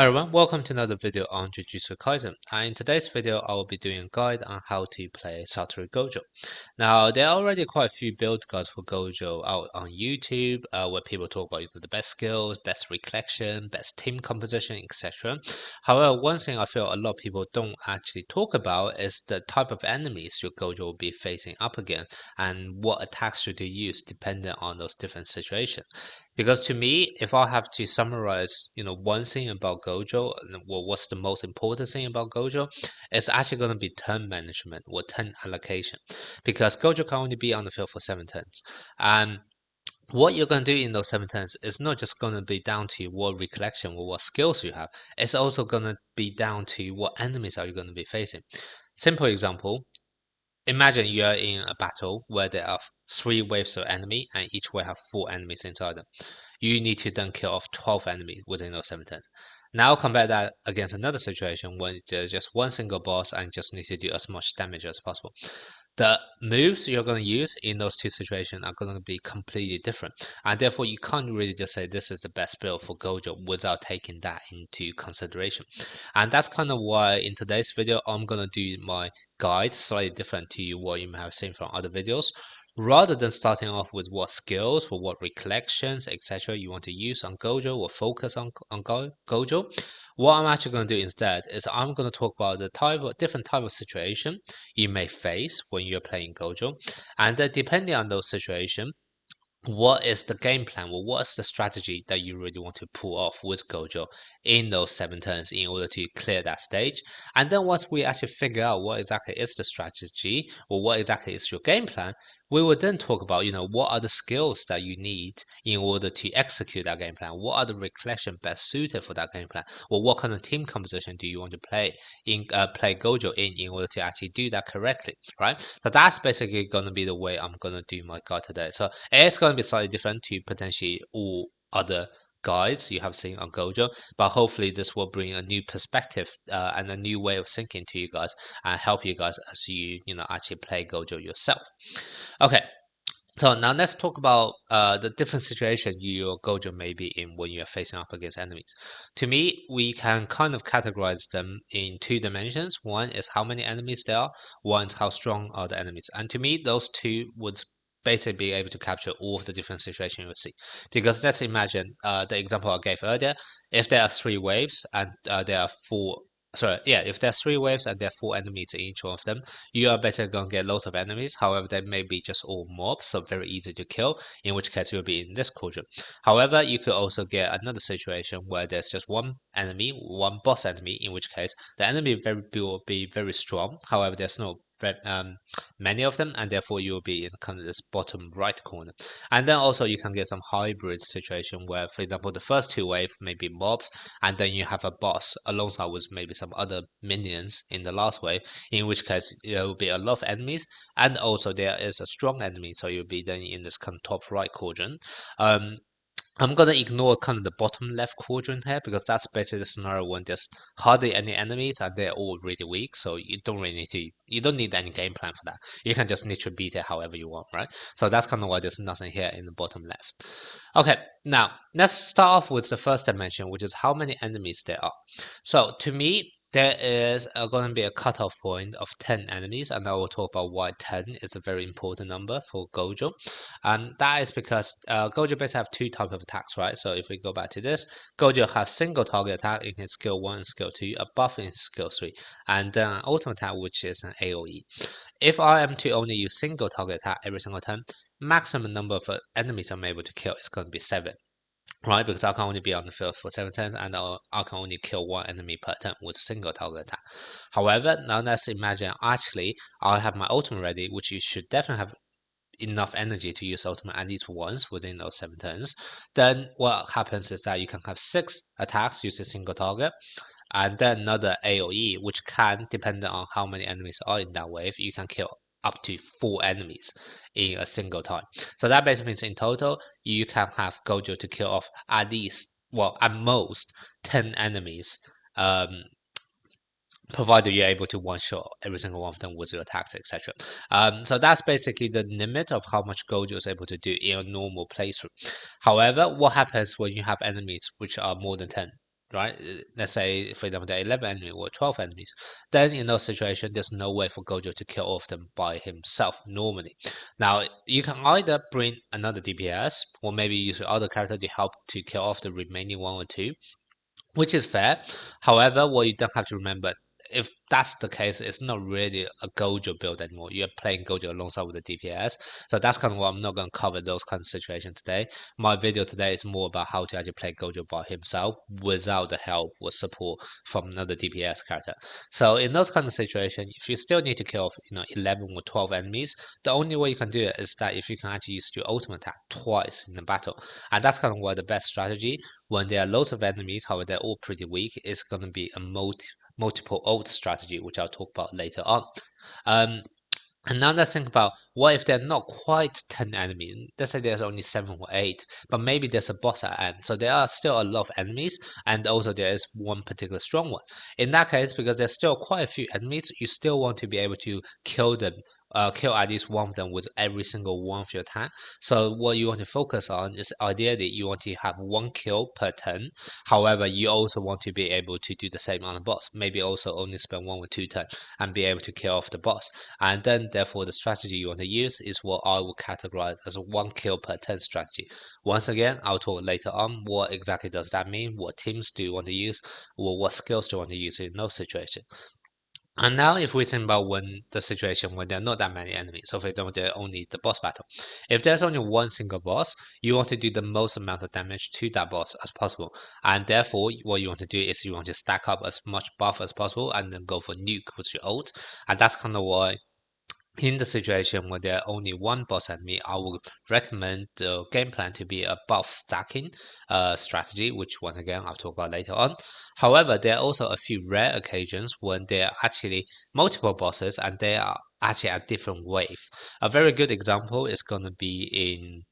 Hi everyone, welcome to another video on Jujutsu Kaisen. In today's video, I will be doing a guide on how to play Satoru Gojo. Now, there are already quite a few build guides for Gojo out on YouTube, where people talk about the best skills, best recollection, best team composition, etc. However, one thing I feel a lot of people don't actually talk about is the type of enemies your Gojo will be facing up against, and what attacks should you use depending on those different situations. Because to me, if I have to summarize, one thing about Gojo, what's the most important thing about Gojo, it's actually going to be turn management or turn allocation. Because Gojo can only be on the field for 7 turns. And what you're going to do in those 7 turns is not just going to be down to what recollection or what skills you have. It's also going to be down to what enemies are you going to be facing. Simple example, imagine you are in a battle where there are 3 waves of enemy and each wave have 4 enemies inside them. You need to then kill off 12 enemies within those 7 turns. Now compare that against another situation when there's just one single boss and just need to do as much damage as possible. The moves you're going to use in those two situations are going to be completely different, and therefore you can't really just say this is the best build for Gojo without taking that into consideration. And that's kind of why in today's video I'm going to do my guide slightly different to what you may have seen from other videos. Rather than starting off with what skills or what recollections, etc., you want to use on Gojo or focus on Gojo, what I'm actually going to do instead is I'm going to talk about the different type of situation you may face when you're playing Gojo, and then depending on those situations, what is the game plan or what is the strategy that you really want to pull off with Gojo in those 7 turns in order to clear that stage. And then once we actually figure out what exactly is the strategy or what exactly is your game plan, we will then talk about what are the skills that you need in order to execute that game plan. What are the recollection best suited for that game plan, or what kind of team composition do you want to play Gojo in order to actually do that correctly, right? So that's basically going to be the way I'm going to do my guide today. So it's going to be slightly different to potentially all other guides you have seen on Gojo, but hopefully this will bring a new perspective and a new way of thinking to you guys and help you guys as you actually play Gojo yourself. Okay, so now let's talk about the different situation your Gojo may be in when you're facing up against enemies. To me, we can kind of categorize them in 2 dimensions. One is how many enemies there are, one is how strong are the enemies. And to me, those two would basically be able to capture all of the different situations you will see. Because let's imagine the example I gave earlier, if there are 3 waves and there are four Sorry, yeah, if there's 3 waves and there are 4 enemies in each one of them, you are basically going to get loads of enemies. However, they may be just all mobs, so very easy to kill, in which case you'll be in this quadrant. However, you could also get another situation where there's just one enemy, one boss enemy, in which case the enemy will be very strong. However, there's no many of them, and therefore you will be in kind of this bottom right corner. And then also you can get some hybrid situation where, for example, the first 2 waves may be mobs, and then you have a boss alongside with maybe some other minions in the last wave, in which case there will be a lot of enemies, and also there is a strong enemy, so you'll be then in this kind of top right quadrant. I'm gonna ignore kind of the bottom left quadrant here because that's basically the scenario when there's hardly any enemies and they're all really weak, so you don't need any game plan for that. You can just literally beat it however you want, right? So that's kind of why there's nothing here in the bottom left. Okay, now let's start off with the first dimension, which is how many enemies there are. So to me, there is going to be a cutoff point of 10 enemies, and I will talk about why 10 is a very important number for Gojo. And that is because Gojo basically have 2 types of attacks, right? So if we go back to this, Gojo have single target attack in his skill 1 and skill 2, a buff in his skill 3, and then an ultimate attack which is an AoE. If I am to only use single target attack every single turn, maximum number of enemies I'm able to kill is going to be 7. Right, because I can only be on the field for 7 turns, and I can only kill 1 enemy per turn with a single target attack. However, now let's imagine actually I have my ultimate ready, which you should definitely have enough energy to use ultimate at least once within those 7 turns. Then what happens is that you can have 6 attacks using single target, and then another AoE, which can, depending on how many enemies are in that wave, you can kill up to 4 enemies in a single time. So that basically means in total, you can have Gojo to kill off at least, well, at most 10 enemies, provided you're able to one-shot every single one of them with your attacks, etc. So that's basically the limit of how much Gojo is able to do in a normal playthrough. However, what happens when you have enemies which are more than 10? right? Let's say, for example, there are 11 enemies or 12 enemies. Then in those situations, there's no way for Gojo to kill all of them by himself normally. Now, you can either bring another DPS or maybe use your other character to help to kill off the remaining one or two, which is fair. However, what you don't have to remember, if that's the case, it's not really a Gojo build anymore. You're playing Gojo alongside with the DPS. So that's kind of what I'm not going to cover those kind of situations today. My video today is more about how to actually play Gojo by himself without the help or support from another DPS character. So in those kind of situations, if you still need to kill off, 11 or 12 enemies, the only way you can do it is that if you can actually use your ultimate attack twice in the battle. And that's kind of what the best strategy when there are loads of enemies, however they're all pretty weak, is going to be a multiple ult strategy, which I'll talk about later on. And now let's think about what if they're not quite 10 enemies. Let's say there's only 7 or 8, but maybe there's a boss at end. So there are still a lot of enemies, and also there is one particular strong one. In that case, because there's still quite a few enemies, you still want to be able to kill them. Kill at least one of them with every single one of your attack. So what you want to focus on is ideally you want to have one kill per turn. However, you also want to be able to do the same on the boss. Maybe also only spend 1 or 2 turns and be able to kill off the boss. And then therefore the strategy you want to use is what I will categorize as a one kill per turn strategy. Once again, I'll talk later on what exactly does that mean, what teams do you want to use, or what skills do you want to use in those situations. And now if we think about when the situation when there are not that many enemies, so for example, there are only the boss battle. If there's only one single boss, you want to do the most amount of damage to that boss as possible. And therefore, what you want to do is you want to stack up as much buff as possible and then go for nuke with your ult. And that's kind of why in the situation where there are only one boss enemy, I would recommend the game plan to be a buff stacking strategy, which once again I'll talk about later on. However, there are also a few rare occasions when there are actually multiple bosses and they are actually at different wave. A very good example is going to be in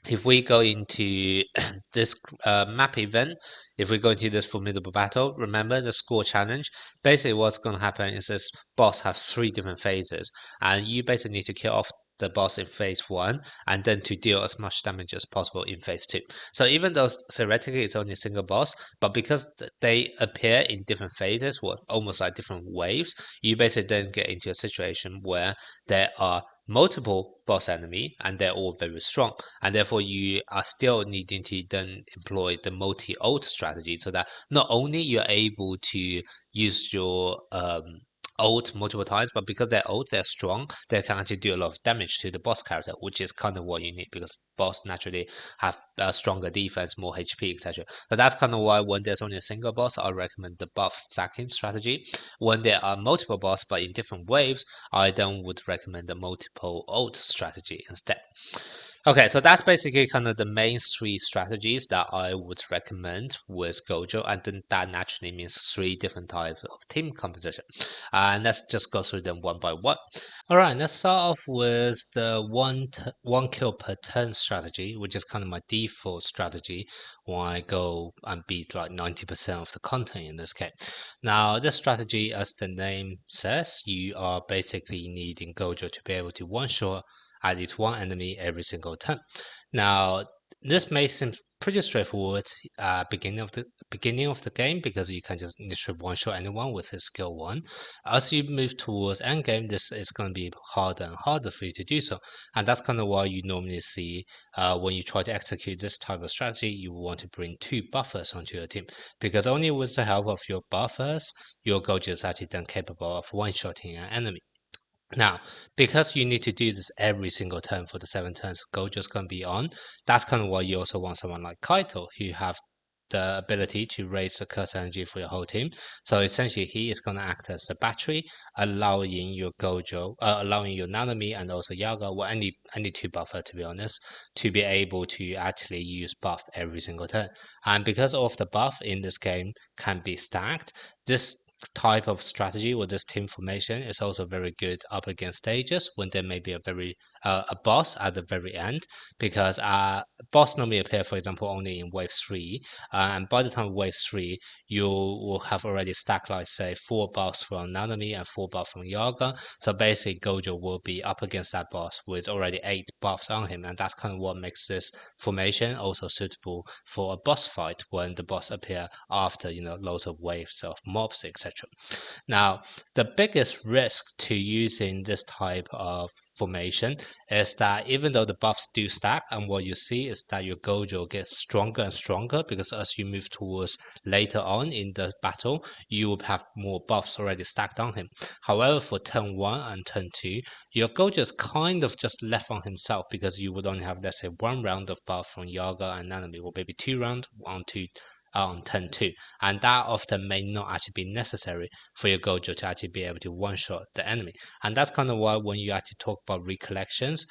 if we go into this map event, if we go into this formidable battle, remember the score challenge. Basically, what's going to happen is this boss has 3 different phases, and you basically need to kill off the boss in phase 1 and then to deal as much damage as possible in phase 2. So even though theoretically it's only a single boss, but because they appear in different phases, or almost like different waves, you basically then get into a situation where there are multiple boss enemy and they're all very strong, and therefore you are still needing to then employ the multi-ult strategy so that not only you're able to use your ult multiple times, but because they're ult, they're strong, they can actually do a lot of damage to the boss character, which is kind of what you need because boss naturally have stronger defense, more HP, etc. So that's kind of why when there's only a single boss, I recommend the buff stacking strategy. When there are multiple boss but in different waves, I then would recommend the multiple ult strategy instead. Okay, so that's basically kind of the main 3 strategies that I would recommend with Gojo, and then that naturally means 3 different types of team composition. And let's just go through them one by one. All right, let's start off with the one kill per turn strategy, which is kind of my default strategy when I go and beat like 90% of the content in this game. Now, this strategy, as the name says, you are basically needing Gojo to be able to one-shot at least one enemy every single turn. Now, this may seem pretty straightforward beginning of the game because you can just initially one shot anyone with his skill 1. As you move towards end game, this is going to be harder and harder for you to do so, and that's kind of why you normally see when you try to execute this type of strategy, you want to bring 2 buffers onto your team because only with the help of your buffers, your Gojo is actually then capable of one-shotting an enemy. Now, because you need to do this every single turn for the 7 turns Gojo's going to be on, that's kind of why you also want someone like Kaito, who have the ability to raise the curse energy for your whole team. So essentially, he is going to act as the battery, allowing your Gojo, allowing your Nanami and also Yaga, or any 2 buffer to be honest, to be able to actually use buff every single turn. And because all of the buff in this game can be stacked, this type of strategy or this team formation is also very good up against stages when there may be a very a boss at the very end, because boss normally appear, for example, only in wave 3, and by the time of wave 3 you will have already stacked, like say 4 buffs from Nanami and 4 buffs from Yaga. So basically Gojo will be up against that boss with already 8 buffs on him, and that's kind of what makes this formation also suitable for a boss fight when the boss appear after loads of waves of mobs, etc. Now, the biggest risk to using this type of formation is that even though the buffs do stack, and what you see is that your Gojo gets stronger and stronger, because as you move towards later on in the battle, you will have more buffs already stacked on him. However, for turn 1 and turn 2, your Gojo is kind of just left on himself, because you would only have, let's say, 1 round of buff from Yaga and Nanami, or maybe 2 rounds on turn 2, and that often may not actually be necessary for your Gojo to actually be able to one-shot the enemy. And that's kind of why when you actually talk about recollections,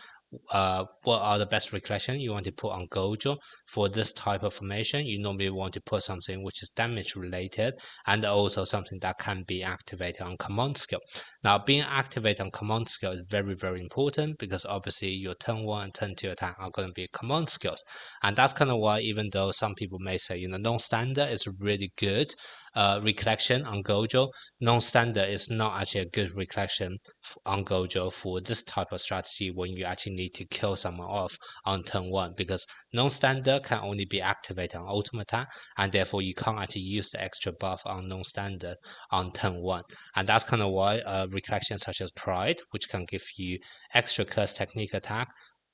what are the best recollection you want to put on Gojo for this type of formation? You normally want to put something which is damage related, and also something that can be activated on command skill. Now, being activated on command skill is very, very important, because obviously your turn 1 and turn 2 attack are going to be command skills. And that's kind of why, even though some people may say non-standard is really good recollection on Gojo, non-standard is not actually a good recollection on Gojo for this type of strategy when you actually need to kill someone off on turn 1, because non-standard can only be activated on ultimate attack, and therefore you can't actually use the extra buff on non-standard on turn 1. And that's kind of why recollections such as Pride, which can give you extra curse technique attack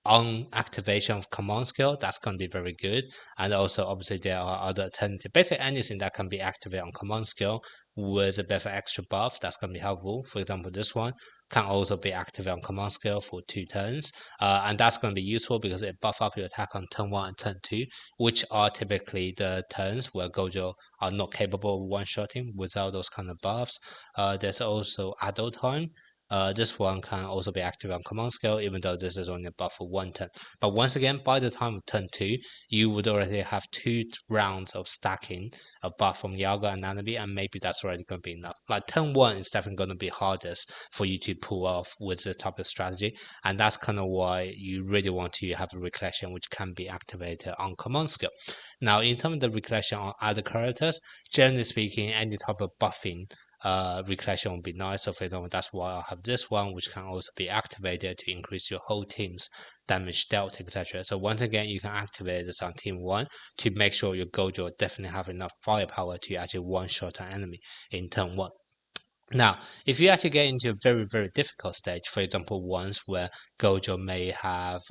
on activation of command skill, that's going to be very good. And also obviously there are other alternatives, basically anything that can be activated on command skill with a bit of extra buff, that's going to be helpful. For example, this one can also be activated on command skill for 2 turns, and that's going to be useful because it buff up your attack on turn 1 and turn 2, which are typically the turns where Gojo are not capable of one-shotting without those kind of buffs. There's also adult time. This one can also be active on command skill, even though this is only a buff for 1 turn. But once again, by the time of turn 2, you would already have 2 rounds of stacking of buff from Yaga and Nanami, and maybe that's already going to be enough. Like turn 1 is definitely going to be hardest for you to pull off with this type of strategy, and that's kind of why you really want to have a recollection which can be activated on command skill. Now, in terms of the recollection on other characters, generally speaking, any type of buffing recollection would be nice. So for example, that's why I have this one, which can also be activated to increase your whole team's damage dealt, etc. So once again, you can activate this on team 1 to make sure your Gojo definitely have enough firepower to actually one-shot an enemy in turn 1. Now, if you actually get into a very, very difficult stage, for example, ones where Gojo may have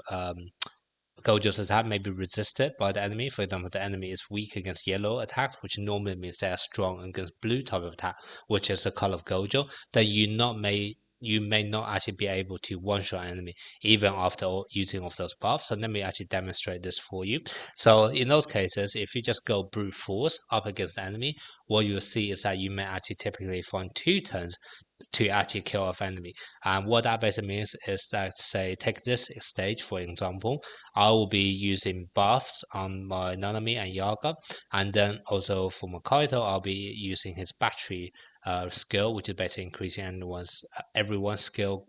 Gojo's attack may be resisted by the enemy. For example, the enemy is weak against yellow attacks, which normally means they are strong against blue type of attack, which is the color of Gojo. Then you may not actually be able to one-shot enemy even after using of those buffs. So let me actually demonstrate this for you. So in those cases, if you just go brute force up against the enemy, what you will see is that you may actually typically find 2 turns to actually kill off enemy. And what that basically means is that, say, take this stage for example, I will be using buffs on my Nanami and Yaga, and then also for my Kaito, I'll be using his battery skill, which is basically increasing everyone's skill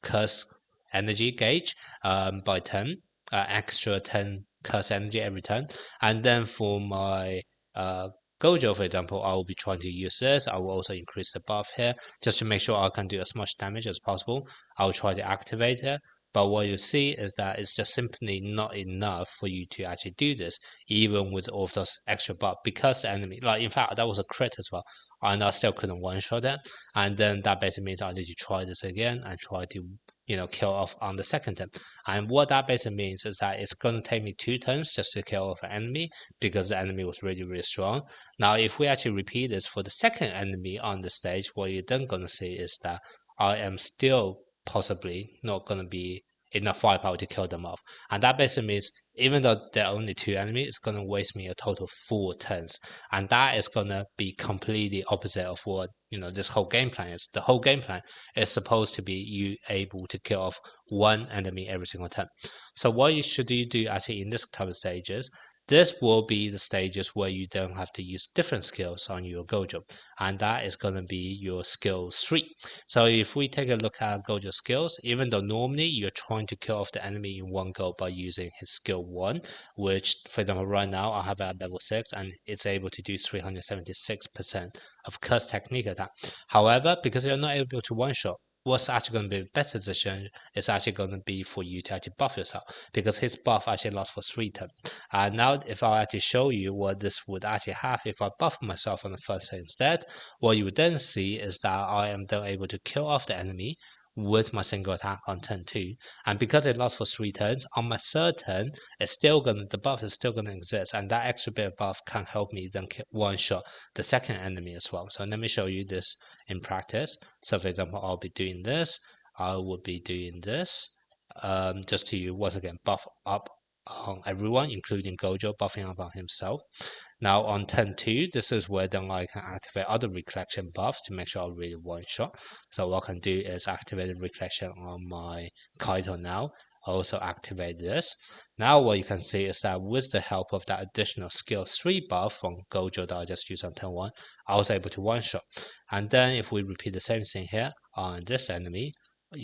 curse energy gauge by 10, extra 10 curse energy every turn. And then for my Gojo, for example, I will be trying to use this. I will also increase the buff here just to make sure I can do as much damage as possible. I will try to activate it. But what you see is that it's just simply not enough for you to actually do this, even with all of those extra buff, because the enemy, like in fact, that was a crit as well, and I still couldn't one-shot it. And then that basically means I need to try this again and try to kill off on the second turn. And what that basically means is that it's going to take me 2 turns just to kill off an enemy, because the enemy was really, really strong. Now, if we actually repeat this for the second enemy on the stage, what you're then going to see is that I am still possibly not going to be enough firepower to kill them off. And that basically means even though there are only 2 enemies, it's going to waste me a total of 4 turns. And that is going to be completely opposite of what this whole game plan is. The whole game plan is supposed to be you able to kill off 1 enemy every single turn. So what you should do actually in this type of stages, this will be the stages where you don't have to use different skills on your Gojo, and that is going to be your skill 3. So if we take a look at Gojo skills, even though normally you're trying to kill off the enemy in one go by using his skill 1, which for example right now I have at level 6 and it's able to do 376% of curse technique attack. However, because you're not able to one shot, what's actually going to be a better decision is actually going to be for you to actually buff yourself, because his buff actually lasts for 3 turns. And now if I actually show you what this would actually have if I buff myself on the first turn instead, what you would then see is that I am then able to kill off the enemy with my single attack on turn 2, and because it lasts for 3 turns, on my third turn the buff is still gonna exist, and that extra bit of buff can help me then one shot the second enemy as well. So let me show you this in practice. So for example, I'll be doing this, I will be doing this, just to once again buff up on everyone, including Gojo buffing up on himself. Now on turn 2, this is where then I can activate other recollection buffs to make sure I really one shot. So what I can do is activate the recollection on my Kaito now. Also activate this. Now what you can see is that with the help of that additional skill 3 buff from Gojo that I just used on turn 1, I was able to one shot. And then if we repeat the same thing here on this enemy,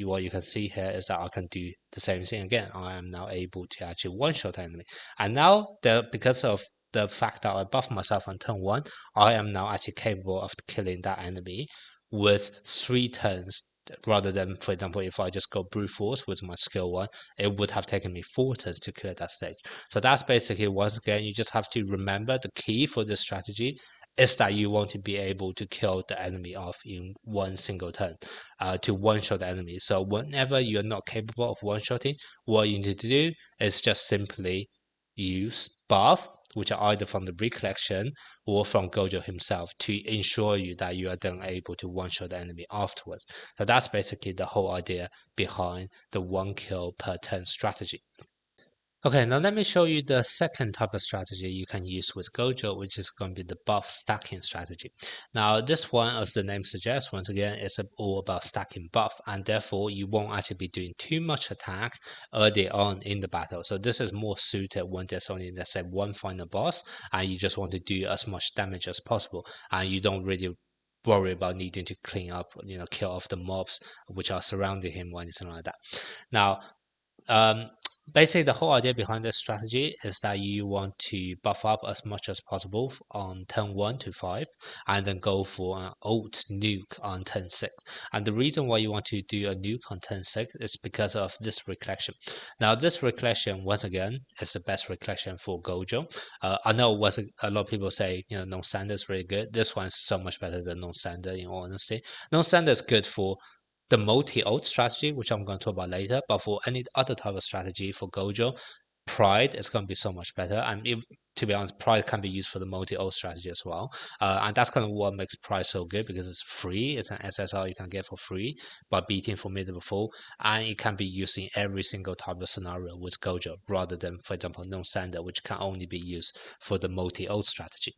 what you can see here is that I can do the same thing again. I am now able to actually one shot the enemy. And now because of the fact that I buff myself on turn 1, I am now actually capable of killing that enemy with 3 turns, rather than, for example, if I just go brute force with my skill 1, it would have taken me 4 turns to kill at that stage. So that's basically, once again, you just have to remember the key for this strategy is that you want to be able to kill the enemy off in one single turn, to one-shot the enemy. So whenever you're not capable of one-shotting, what you need to do is just simply use buff, which are either from the recollection or from Gojo himself, to ensure you that you are then able to one-shot the enemy afterwards. So that's basically the whole idea behind the 1 kill per turn strategy. Okay, now let me show you the second type of strategy you can use with Gojo, which is going to be the buff stacking strategy. Now this one, as the name suggests, once again, is all about stacking buff, and therefore you won't actually be doing too much attack early on in the battle. So this is more suited when there's only, let's say, one final boss and you just want to do as much damage as possible, and you don't really worry about needing to clean up, kill off the mobs which are surrounding him or anything like that. Now, basically the whole idea behind this strategy is that you want to buff up as much as possible on turn 1 to 5, and then go for an ult nuke on turn 6. And the reason why you want to do a nuke on turn 6 is because of this recollection. Now this recollection, once again, is the best recollection for Gojo. I know a lot of people say, non-standard is really good. This one's so much better than non-standard, in all honesty. Non-standard is good for the multi-ult strategy, which I'm going to talk about later, but for any other type of strategy for Gojo, Pride is going to be so much better. And to be honest, Pride can be used for the multi-ult strategy as well. And that's kind of what makes Pride so good, because it's free. It's an SSR you can get for free by beating Formidable Foe, and it can be used in every single type of scenario with Gojo, rather than, for example, non-standard, which can only be used for the multi-ult strategy.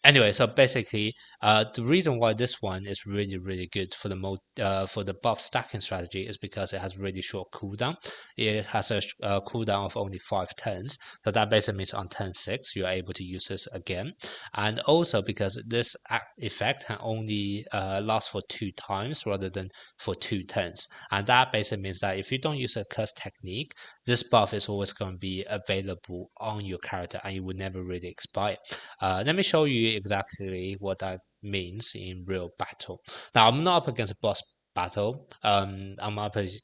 Anyway, so basically, the reason why this one is really, really good for the buff stacking strategy is because it has really short cooldown. It has a cooldown of only 5 turns, so that basically means on turn 6 you are able to use this again. And also because this effect can only last for 2 times rather than for 2 turns, and that basically means that if you don't use a curse technique, this buff is always going to be available on your character and it will never really expire. Let me show you exactly what that means in real battle. Now I'm not up against a boss battle, I'm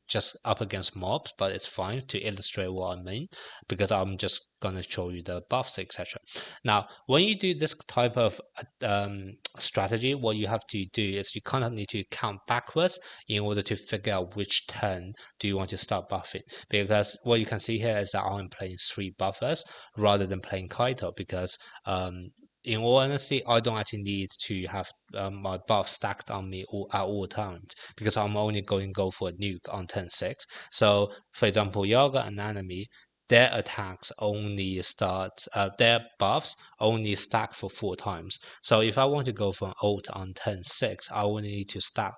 just up against mobs, but it's fine to illustrate what I mean, because I'm just gonna show you the buffs, etc. Now when you do this type of strategy, what you have to do is you kind of need to count backwards in order to figure out which turn do you want to start buffing, because what you can see here is that I'm playing 3 buffers rather than playing Kaito, because in all honesty, I don't actually need to have my buff stacked on me at all times, because I'm only going to go for a nuke on turn 6. So, for example, Yaga and Nanami, their attacks only start, their buffs only stack for 4 times. So if I want to go for an ult on turn 6, I will need to start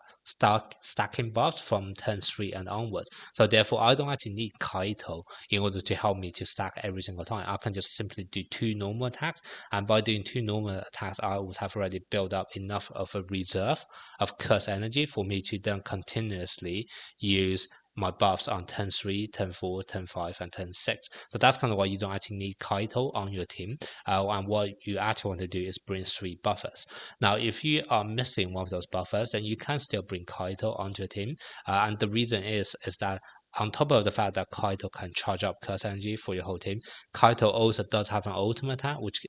stacking buffs from turn 3 and onwards. So therefore, I don't actually need Kaito in order to help me to stack every single time. I can just simply do 2 normal attacks, and by doing 2 normal attacks, I would have already built up enough of a reserve of curse energy for me to then continuously use my buffs on turn 3, turn 4, turn 5, and turn 6. So that's kind of why you don't actually need Kaito on your team. And what you actually want to do is bring 3 buffers. Now, if you are missing one of those buffers, then you can still bring Kaito onto your team. And the reason is that on top of the fact that Kaito can charge up curse energy for your whole team, Kaito also does have an ultimate attack, which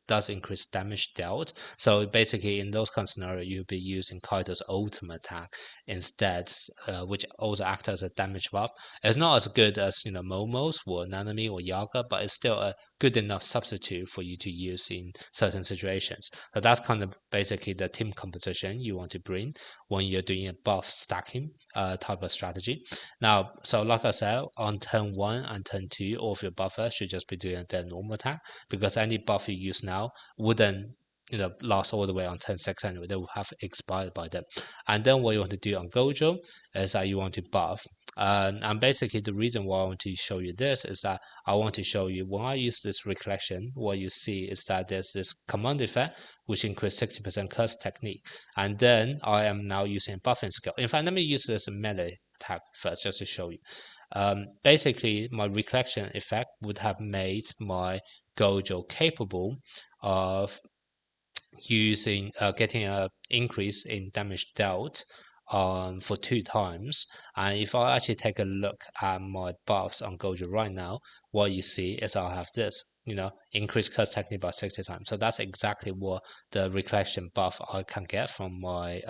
does increase damage dealt. So basically, in those kind of scenarios, you'll be using Kaito's ultimate attack instead, which also acts as a damage buff. It's not as good as Momo's or Nanami or Yaga, but it's still a good enough substitute for you to use in certain situations. So that's kind of basically the team composition you want to bring when you're doing a buff stacking type of strategy. Now, so like I said, on turn 1 and turn 2, all of your buffers should just be doing their normal attack, because any buff you use now wouldn't last all the way on turn 6 anyway. They will have expired by then. And then what you want to do on Gojo is that you want to buff. And basically the reason why I want to show you this is that I want to show you when I use this recollection, what you see is that there's this command effect which increases 60% curse technique. And then I am now using buffing skill. In fact, let me use this melee attack first just to show you. Basically, my recollection effect would have made my Gojo capable of getting an increase in damage dealt for 2 times. And if I actually take a look at my buffs on Gojo right now, what you see is I'll have this, increase curse technique by 60 times. So that's exactly what the recollection buff I can get from my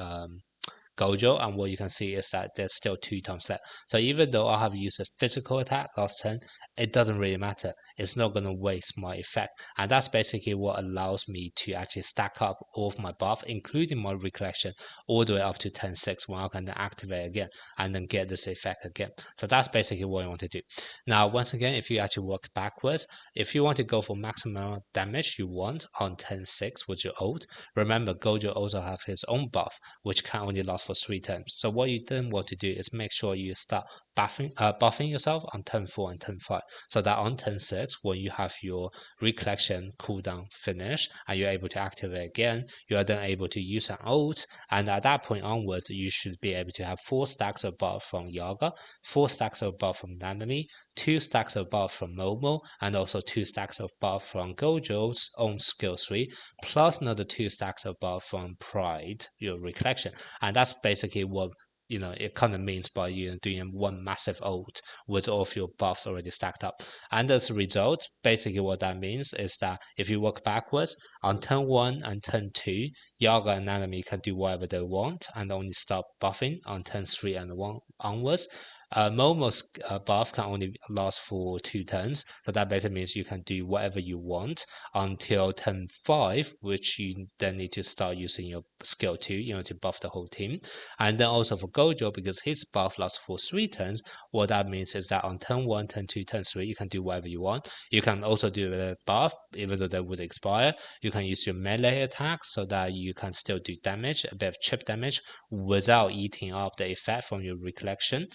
Gojo, and what you can see is that there's still 2 times left. So even though I have used a physical attack last turn, it doesn't really matter. It's not going to waste my effect. And that's basically what allows me to actually stack up all of my buff, including my recollection, all the way up to turn 6 when I can then activate again and then get this effect again. So that's basically what I want to do. Now, once again, if you actually work backwards, if you want to go for maximum damage you want on turn 6 with your ult, remember Gojo also have his own buff, which can only last for 3 turns. So what you then want to do is make sure you start buffing yourself on turn 4 and turn 5, so that on turn 6, when you have your recollection cooldown finished and you're able to activate again, you are then able to use an ult, and at that point onwards, you should be able to have 4 stacks of buff from Yaga, 4 stacks of buff from Nanami, 2 stacks of buff from Momo, and also 2 stacks of buff from Gojo's own skill 3, plus another 2 stacks of buff from Pride, your recollection. And that's basically what it kind of means by doing one massive ult with all of your buffs already stacked up. And as a result, basically what that means is that if you work backwards, on turn 1 and turn 2, Yaga and Nanami can do whatever they want and only start buffing on turn 3 and 1 onwards. Momo's buff can only last for 2 turns, so that basically means you can do whatever you want until turn 5, which you then need to start using your skill 2, to buff the whole team. And then also for Gojo, because his buff lasts for 3 turns, what that means is that on turn 1, turn 2, turn 3, you can do whatever you want. You can also do a buff, even though they would expire. You can use your melee attacks so that you can still do damage, a bit of chip damage, without eating up the effect from your recollection.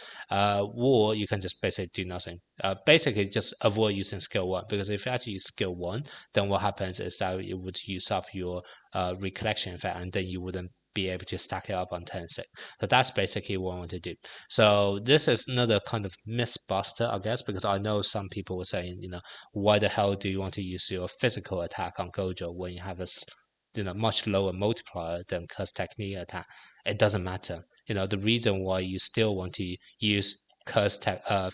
Or you can just basically do nothing. Basically, just avoid using skill 1, because if you actually use skill 1, then what happens is that it would use up your recollection effect, and then you wouldn't be able to stack it up on turn 6. So that's basically what I want to do. So this is another kind of mythbuster, I guess, because I know some people were saying, why the hell do you want to use your physical attack on Gojo when you have a much lower multiplier than curse technique attack? It doesn't matter. The reason why you still want to use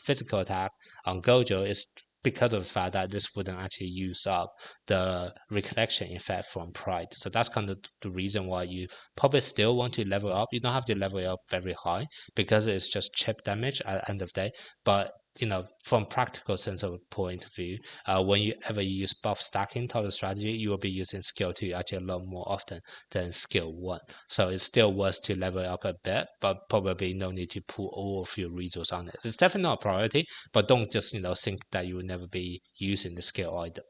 physical attack on Gojo is because of the fact that this wouldn't actually use up the recollection effect from Pride. So that's kind of the reason why you probably still want to level up. You don't have to level up very high because it's just chip damage at the end of the day, but from practical sense of point of view, when you ever use buff stacking type of strategy, you will be using skill 2 actually a lot more often than skill 1. So it's still worth to level up a bit, but probably no need to put all of your resource on it. It's definitely not a priority, but don't just think that you will never be using the skill either.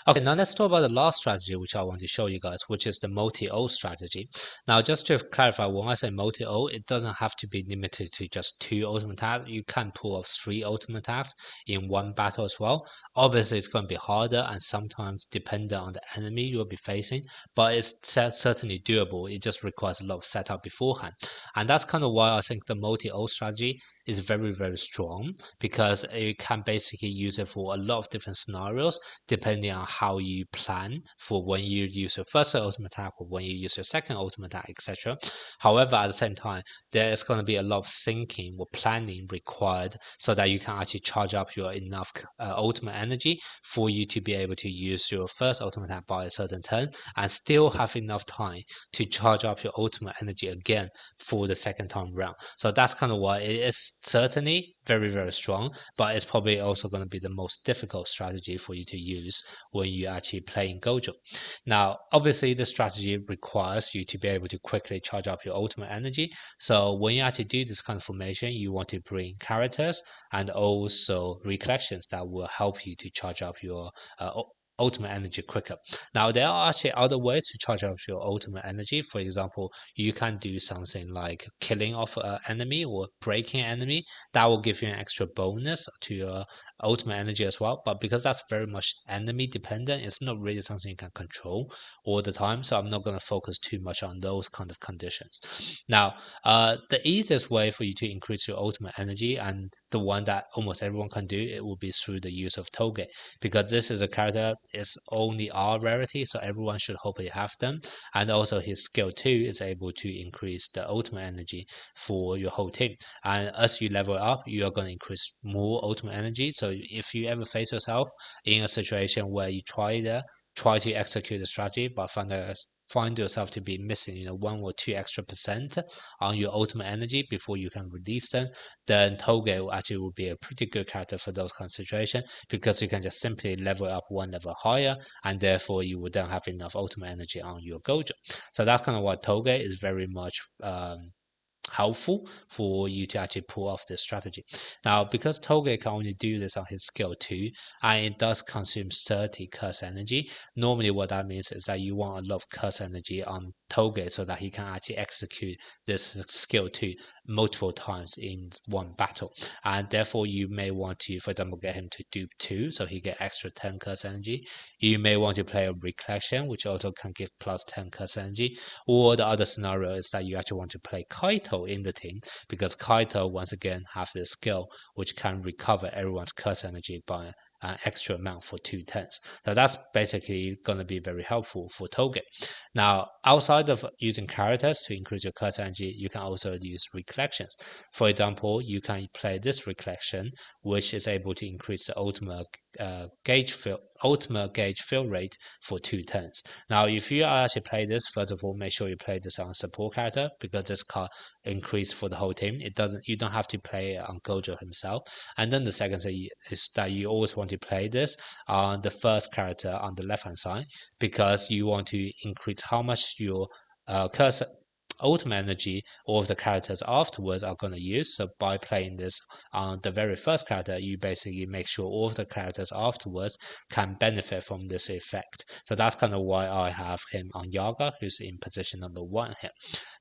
Okay, now let's talk about the last strategy which I want to show you guys, which is the multi-ult strategy. Now, just to clarify, when I say multi-ult, it doesn't have to be limited to just 2 ultimate attacks. You can pull off 3 ultimate attacks in one battle as well. Obviously, it's going to be harder and sometimes dependent on the enemy you'll be facing, but it's certainly doable. It just requires a lot of setup beforehand. And that's kind of why I think the multi-ult strategy is very, very strong, because you can basically use it for a lot of different scenarios depending on how you plan for when you use your first ultimate attack or when you use your second ultimate attack, etc. However, at the same time, there is going to be a lot of thinking or planning required so that you can actually charge up your enough ultimate energy for you to be able to use your first ultimate attack by a certain turn and still have enough time to charge up your ultimate energy again for the second time round. So that's kind of why it is certainly very, very strong, but it's probably also going to be the most difficult strategy for you to use when you actually playing Gojo. Now, obviously, the strategy requires you to be able to quickly charge up your ultimate energy. So when you actually do this kind of formation, you want to bring characters and also recollections that will help you to charge up your ultimate energy quicker. Now, there are actually other ways to charge up your ultimate energy. For example, you can do something like killing off an enemy or breaking an enemy. That will give you an extra bonus to your ultimate energy as well. But because that's very much enemy dependent, it's not really something you can control all the time. So I'm not going to focus too much on those kind of conditions. Now, the easiest way for you to increase your ultimate energy, and the one that almost everyone can do, it will be through the use of Toge, because this is a character, it's only R rarity, so everyone should hopefully have them. And also his skill 2 is able to increase the ultimate energy for your whole team. And as you level up, you are going to increase more ultimate energy. So if you ever face yourself in a situation where you try to execute the strategy but find yourself to be missing 1 or 2 extra% on your ultimate energy before you can release them, then Toge will be a pretty good character for those kind of situations, because you can just simply level up 1 level higher, and therefore you will then have enough ultimate energy on your Gojo. So that's kind of what Toge is very much helpful for you to actually pull off this strategy. Now, because Toge can only do this on his skill 2, and it does consume 30 curse energy, normally what that means is that you want a lot of curse energy on Toge so that he can actually execute this skill 2 multiple times in one battle. And therefore you may want to, for example, get him to dupe 2 so he get extra 10 curse energy. You may want to play a recollection, which also can give plus 10 curse energy. Or the other scenario is that you actually want to play Kaito in the team, because Kaito once again have this skill which can recover everyone's curse energy by an extra amount for 2 turns. So that's basically going to be very helpful for Toge. Now, outside of using characters to increase your curse energy, you can also use recollections. For example, you can play this recollection, which is able to increase the ultimate gauge fill rate for 2 turns. Now, if you actually play this, first of all, make sure you play this on a support character, because this card increase for the whole team. You don't have to play it on Gojo himself. And then the second thing is that you always want to play this on the first character on the left hand side, because you want to increase how much your curse ultimate energy all of the characters afterwards are going to use. So by playing this on the very first character, you basically make sure all of the characters afterwards can benefit from this effect. So that's kind of why I have him on Yaga, who's in position number 1 here.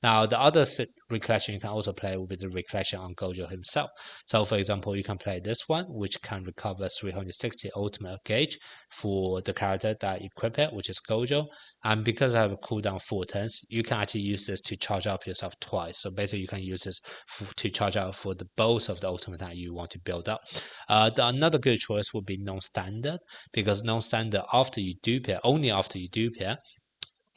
Now, the other recollection you can also play will be the recollection on Gojo himself. So for example, you can play this one, which can recover 360 ultimate gauge for the character that equip it, which is Gojo. And because I have a cooldown 4 turns, you can actually use this to charge up yourself twice. So basically you can use this to charge up for the both of the ultimate that you want to build up. Another good choice would be non-standard, because non-standard, after you dupe it, only after you dupe it,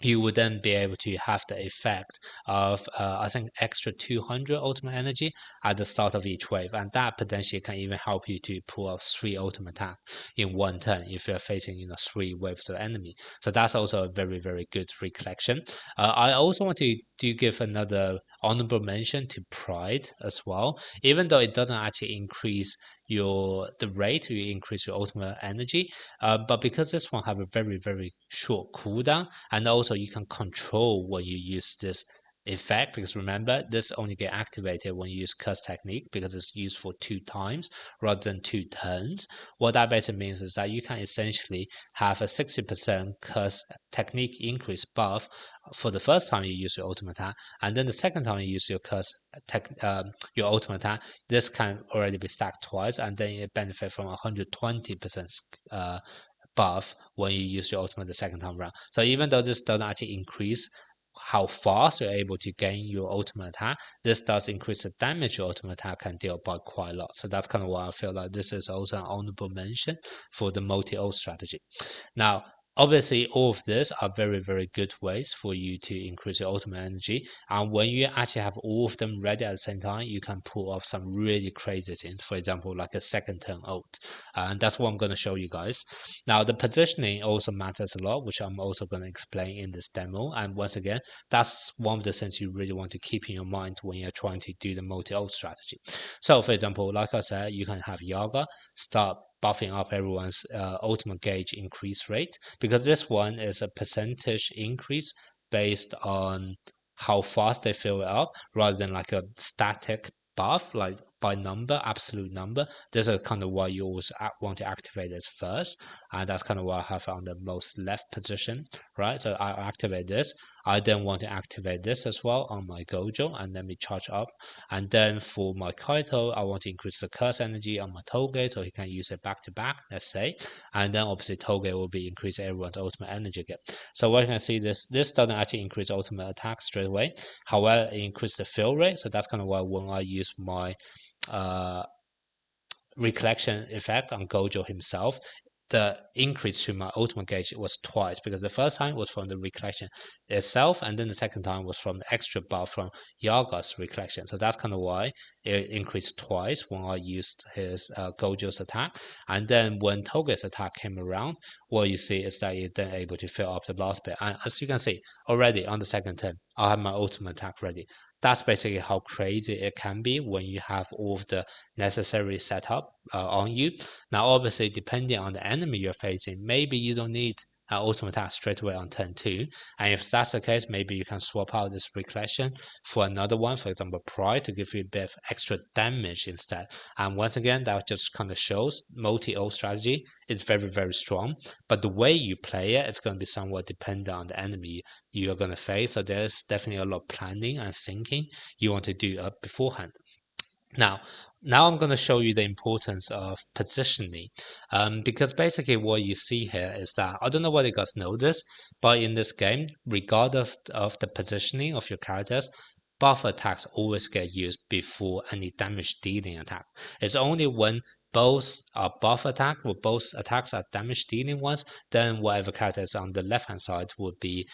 you would then be able to have the effect of I think extra 200 ultimate energy at the start of each wave, and that potentially can even help you to pull off 3 ultimate attacks in 1 turn if you're facing 3 waves of enemy. So that's also a very, very good recollection. I also want to give another honorable mention to Pride as well. Even though it doesn't actually increase the rate you increase your ultimate energy. But because this one have a very short cooldown, and also you can control when you use this effect, because remember this only get activated when you use curse technique, because it's used for 2 times rather than 2 turns. What that basically means is that you can essentially have a 60% curse technique increase buff for the first time you use your ultimate attack, and then the second time you use your curse your ultimate attack, this can already be stacked twice, and then it benefit from 120% buff when you use your ultimate the second time around. So even though this doesn't actually increase how fast you're able to gain your ultimate attack, this does increase the damage your ultimate attack can deal by quite a lot. So that's kind of why I feel like this is also an honorable mention for the multi-ult strategy. Now, obviously, all of this are very good ways for you to increase your ultimate energy. And when you actually have all of them ready at the same time, you can pull off some really crazy things. For example, like a second turn ult. And that's what I'm going to show you guys. Now, the positioning also matters a lot, which I'm also going to explain in this demo. And once again, that's one of the things you really want to keep in your mind when you're trying to do the multi-ult strategy. So, for example, like I said, you can have Yaga start buffing up everyone's ultimate gauge increase rate, because this one is a percentage increase based on how fast they fill it up rather than like a static buff like by number, absolute number. This is kind of why you always want to activate it first, and that's kind of why I have on the most left position, right? So I activate this. I then want to activate this as well on my Gojo, and let me charge up. And then for my Kaito, I want to increase the curse energy on my Toge so he can use it back to back, let's say. And then obviously Toge will be increasing everyone's ultimate energy again. So what you can see, this doesn't actually increase ultimate attack straight away. However, it increases the fill rate. So that's kind of why when I use my recollection effect on Gojo himself, the increase to my ultimate gauge was twice, because the first time was from the recollection itself, and then the second time was from the extra buff from Yaga's recollection. So that's kind of why it increased twice when I used his Gojo's attack. And then when Toge's attack came around, what you see is that you're then able to fill up the last bit. And as you can see already on the second turn, I have my ultimate attack ready. That's basically how crazy it can be when you have all of the necessary setup on you. Now, obviously, depending on the enemy you're facing, maybe you don't need an ultimate attack straight away on turn 2. And if that's the case, maybe you can swap out this recollection for another one, for example, Pride, to give you a bit of extra damage instead. And once again, that just kind of shows multi-ult strategy is very strong. But the way you play it, it's going to be somewhat dependent on the enemy you're going to face. So there's definitely a lot of planning and thinking you want to do beforehand. Now I'm going to show you the importance of positioning, because basically what you see here is that, I don't know whether you guys know this, but in this game, regardless of the positioning of your characters, buff attacks always get used before any damage dealing attack. It's only when both are buff attack, or both attacks are damage dealing ones, then whatever character is on the left hand side would be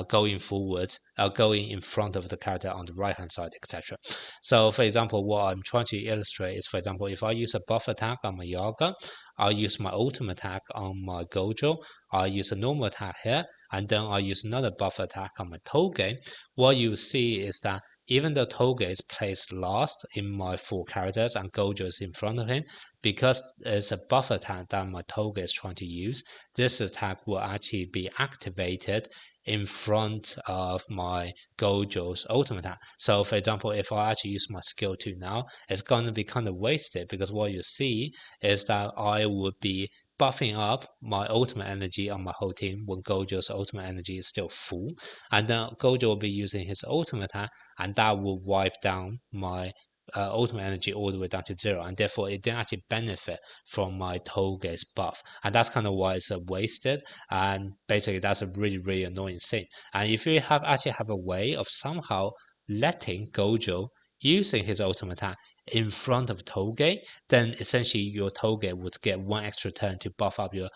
going forward, going in front of the character on the right hand side, etc. So for example, what I'm trying to illustrate is, for example, if I use a buff attack on my Yaga, I'll use my ultimate attack on my Gojo, I'll use a normal attack here, and then I'll use another buff attack on my Toge. What you see is that even though Toge is placed last in my 4 characters and Gojo is in front of him, because it's a buff attack that my Toge is trying to use, this attack will actually be activated in front of my Gojo's ultimate attack. So for example, if I actually use my skill 2 now, it's going to be kind of wasted, because what you see is that I would be buffing up my ultimate energy on my whole team when Gojo's ultimate energy is still full, and then Gojo will be using his ultimate attack, and that will wipe down my ultimate energy all the way down to 0, and therefore it didn't actually benefit from my Toge's buff, and that's kind of why it's wasted, and basically that's a really annoying thing. And if you actually have a way of somehow letting Gojo using his ultimate attack in front of Toge, then essentially your Toge would get 1 extra turn to buff up your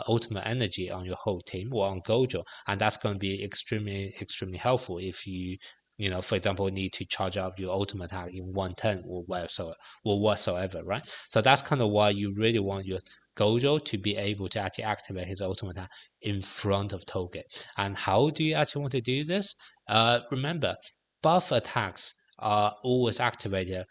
ultimate energy on your whole team or on Gojo, and that's going to be extremely helpful if you for example, need to charge up your ultimate attack in 1 turn or whatsoever, right? So that's kind of why you really want your Gojo to be able to actually activate his ultimate attack in front of Toge. And how do you actually want to do this? Remember, buff attacks are always activated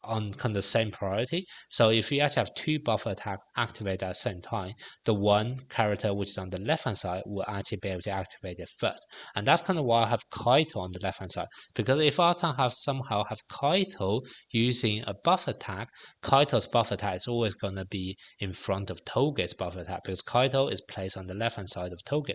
on kind of the same priority. So if you actually have two buffer attack activate at the same time, the one character which is on the left hand side will actually be able to activate it first. And that's kind of why I have Kaito on the left hand side, because if I can somehow have Kaito using a buff attack, Kaito's buff attack is always going to be in front of Toge's buff attack, because Kaito is placed on the left hand side of Toge.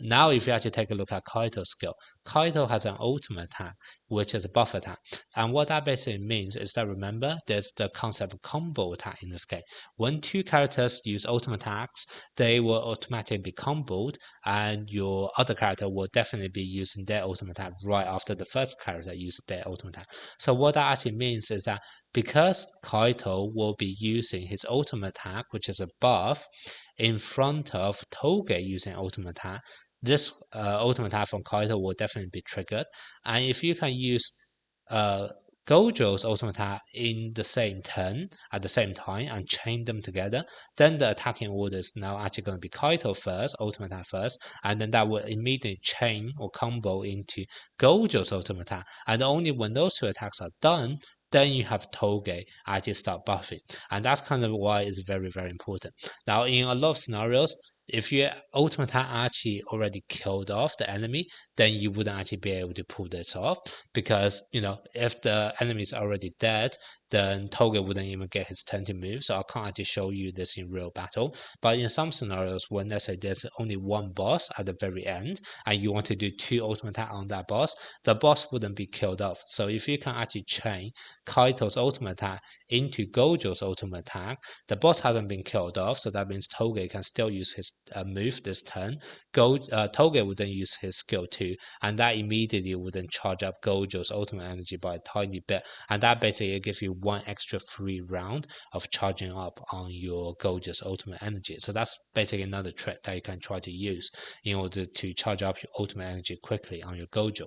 Now, if you actually take a look at Kaito's skill, Kaito has an ultimate attack, which is a buff attack. And what that basically means is that, remember, there's the concept of combo attack in this game. When two characters use ultimate attacks, they will automatically be comboed, and your other character will definitely be using their ultimate attack right after the first character used their ultimate attack. So what that actually means is that because Kaito will be using his ultimate attack, which is a buff, in front of Toge using ultimate attack, this ultimate attack from Kaito will definitely be triggered. And if you can use Gojo's ultimate attack in the same turn at the same time and chain them together, then the attacking order is now actually going to be Kaito first, ultimate attack first, and then that will immediately chain or combo into Gojo's ultimate attack. And only when those two attacks are done, then you have Toge actually start buffing. And that's kind of why it's very, very important. Now, in a lot of scenarios, if your ultimate attack actually already killed off the enemy, then you wouldn't actually be able to pull this off, because, you know, if the enemy is already dead, then Toge wouldn't even get his turn to move. So I can't actually show you this in real battle. But in some scenarios, when let's say there's only one boss at the very end, and you want to do two ultimate attack on that boss, the boss wouldn't be killed off. So if you can actually chain Kaito's ultimate attack into Gojo's ultimate attack, the boss hasn't been killed off, so that means Toge can still use his move this turn. Toge would then use his skill 2, and that immediately would then charge up Gojo's ultimate energy by a tiny bit, and that basically gives you one extra free round of charging up on your Gojo's ultimate energy. So that's basically another trick that you can try to use in order to charge up your ultimate energy quickly on your Gojo.